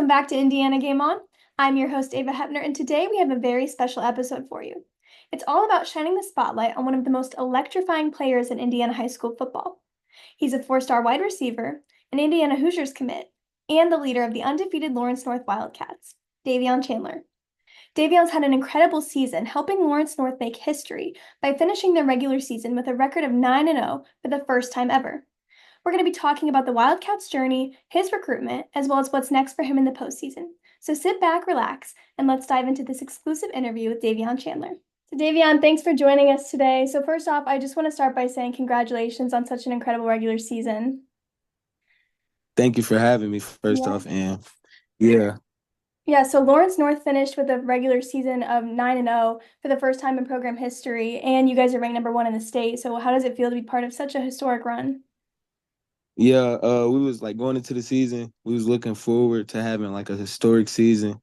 Welcome back to Indiana Game On. I'm your host, Ava Hepner, and today we have a very special episode for you. It's all about shining the spotlight on one of the most electrifying players in Indiana high school football. He's a four-star wide receiver, an Indiana Hoosiers commit, and the leader of the undefeated Lawrence North Wildcats, Davion Chandler. Davion's had an incredible season, helping Lawrence North make history by finishing their regular season with a record of 9-0 for the first time ever. We're going to be talking about the Wildcats' journey, his recruitment, as well as what's next for him in the postseason. So sit back, relax, and let's dive into this exclusive interview with Davion Chandler. So Davion, thanks for joining us today. So first off, I just want to start by saying congratulations on such an incredible regular season. Thank you for having me, first Yeah. off. And yeah, Yeah, so Lawrence North finished with a regular season of 9-0 for the first time in program history, and you guys are ranked number 1 in the state. So how does it feel to be part of such a historic run? yeah, we was like going into the season, we was looking forward to having like a historic season,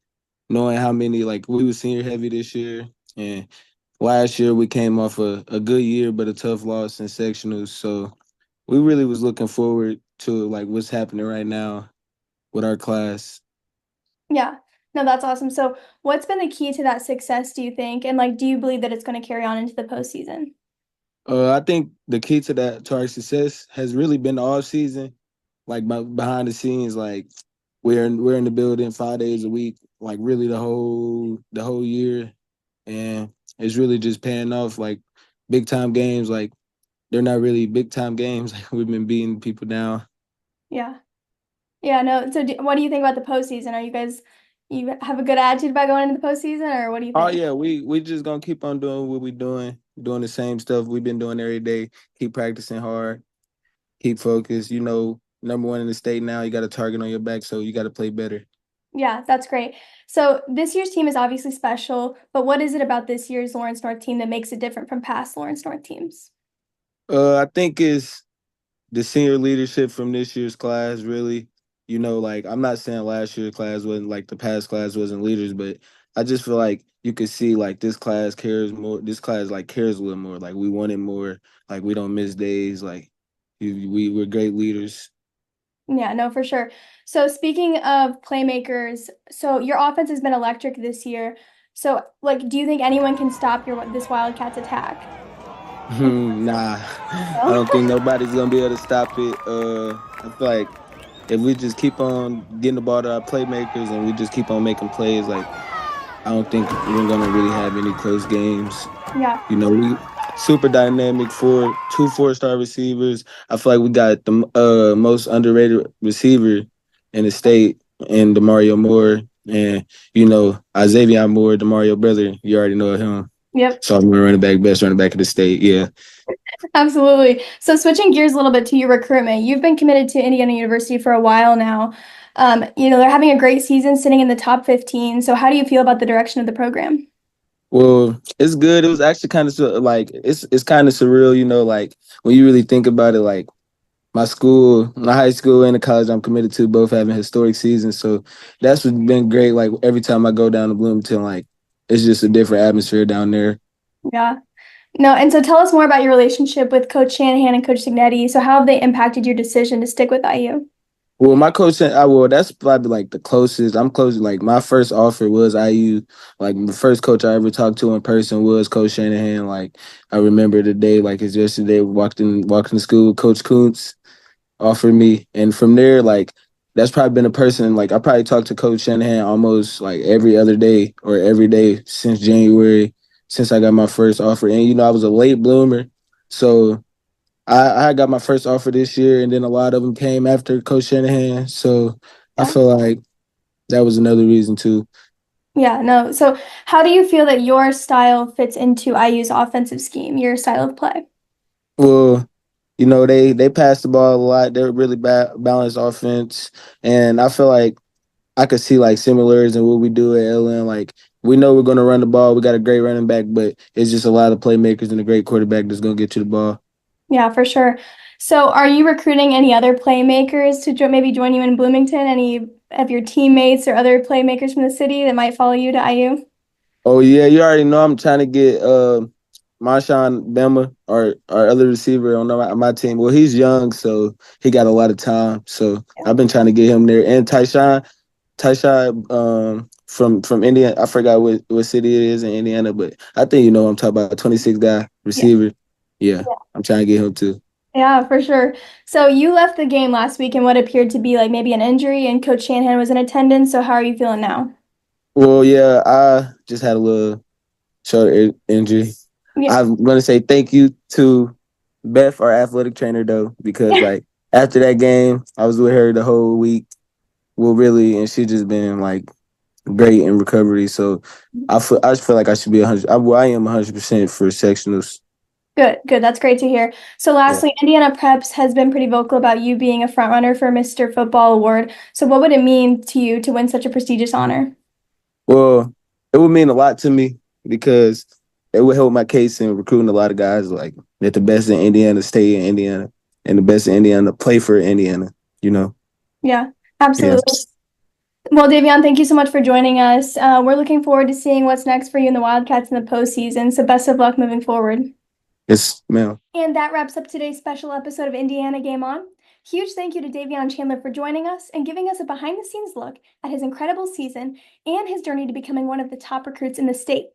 knowing how many like we was senior heavy this year. And last year we came off a good year, but a tough loss in sectionals. So we really was looking forward to like what's happening right now with our class. Yeah. No, that's awesome. So what's been the key to that success, do you think? And do you believe that it's going to carry on into the postseason? I think the key to that to our success has really been the off season, like behind the scenes. Like we're in the building 5 days a week, like really the whole year, and it's really just paying off. Like big time games, like they're not really big time games. Like we've been beating people down. Yeah. Yeah, no. So what do you think about the postseason? You have a good attitude about going into the postseason, or what do you Oh think? yeah, we just gonna keep on doing what we doing the same stuff we've been doing every day. Keep practicing hard, keep focused. Number one in the state now. You got a target on your back, so you got to play better. Yeah, that's great. So this year's team is obviously special, but what is it about this year's Lawrence North team that makes it different from past Lawrence North teams? I think it's the senior leadership from this year's class. Really, like I'm not saying last year's class wasn't like the past class wasn't leaders, but I just feel like you could see like this class cares more. This class like cares a little more. Like we wanted more. Like we don't miss days. Like we're great leaders. Yeah, no, for sure. So speaking of playmakers, so your offense has been electric this year. So do you think anyone can stop this Wildcats attack? Nah, I No? don't think nobody's gonna be able to stop it. I feel like if we just keep on getting the ball to our playmakers and we just keep on making plays, like I don't think we're gonna really have any close games. Yeah. We super dynamic for two four-star receivers. I feel like we got the most underrated receiver in the state, and Demario Moore, and Xavier Moore, Demario brother. You already know him. Yep. So I'm running back, best running back of the state. Yeah. Absolutely. So switching gears a little bit to your recruitment, you've been committed to Indiana University for a while now. They're having a great season, sitting in the top 15. So how do you feel about the direction of the program? Well, it's good. It was actually kind of like it's kind of surreal, like when you really think about it, like my school, my high school and the college I'm committed to both having historic seasons. So that's what's been great. Like every time I go down to Bloomington, like it's just a different atmosphere down there. Yeah. No, and so tell us more about your relationship with Coach Shannahan and Coach Cignetti. So how have they impacted your decision to stick with IU? Well, my coach said, that's probably like the closest. I'm close. Like my first offer was IU. Like the first coach I ever talked to in person was Coach Shanahan. Like I remember the day, like it's yesterday. Walked in school. Coach Kuntz offered me, and from there, like that's probably been a person. Like I probably talked to Coach Shanahan almost like every other day or every day since January, since I got my first offer. And I was a late bloomer, so I got my first offer this year, and then a lot of them came after Coach Shanahan. So I Yeah. feel like that was another reason too. Yeah, no. So how do you feel that your style fits into IU's offensive scheme, your style of play? Well, they pass the ball a lot. They're really balanced offense, and I feel like I could see like similarities in what we do at LN. Like we know we're going to run the ball. We got a great running back, but it's just a lot of playmakers and a great quarterback that's going to get you the ball. Yeah, for sure. So are you recruiting any other playmakers to maybe join you in Bloomington? Any of your teammates or other playmakers from the city that might follow you to IU? Oh yeah, you already know I'm trying to get Marshawn Bama, our other receiver on my team. Well, he's young, so he got a lot of time. So I've been trying to get him there. And Tyshawn, Tyshawn from Indiana. I forgot what city it is in Indiana, but I think you know what I'm talking about. 26 guy Yeah. receiver. Yeah, Yeah. I'm trying to get him too. Yeah, for sure. So you left the game last week in what appeared to be like maybe an injury, and Coach Shannahan was in attendance. So how are you feeling now? Well, yeah, I just had a little shoulder injury. Yeah. I'm gonna say thank you to Beth, our athletic trainer, though, because like after that game, I was with her the whole week. Well, really, and she just been like great in recovery. So I just feel like I should be 100. I am 100% for sectionals. Good, good. That's great to hear. So Yeah. lastly, Indiana Preps has been pretty vocal about you being a front runner for Mr. Football Award. So what would it mean to you to win such a prestigious honor? Well, it would mean a lot to me because it would help my case in recruiting a lot of guys like that the best in Indiana stay in Indiana and the best in Indiana play for Indiana. You know. Yeah, Yeah. absolutely. Well, Davion, thank you so much for joining us. We're looking forward to seeing what's next for you in the Wildcats in the postseason. So best of luck moving forward. Yes, ma'am. And that wraps up today's special episode of Indiana Game On. Huge thank you to Davion Chandler for joining us and giving us a behind the scenes look at his incredible season and his journey to becoming one of the top recruits in the state.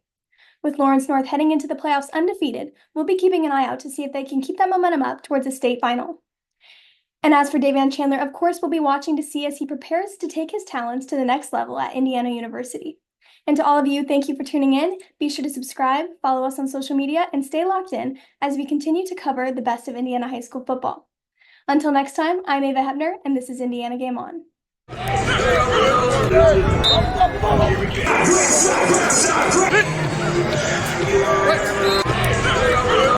With Lawrence North heading into the playoffs undefeated, we'll be keeping an eye out to see if they can keep that momentum up towards a state final. And as for Davion Chandler, of course, we'll be watching to see as he prepares to take his talents to the next level at Indiana University. And to all of you, thank you for tuning in. Be sure to subscribe, follow us on social media, and stay locked in as we continue to cover the best of Indiana high school football. Until next time, I'm Ava Hebner, and this is Indiana Game On.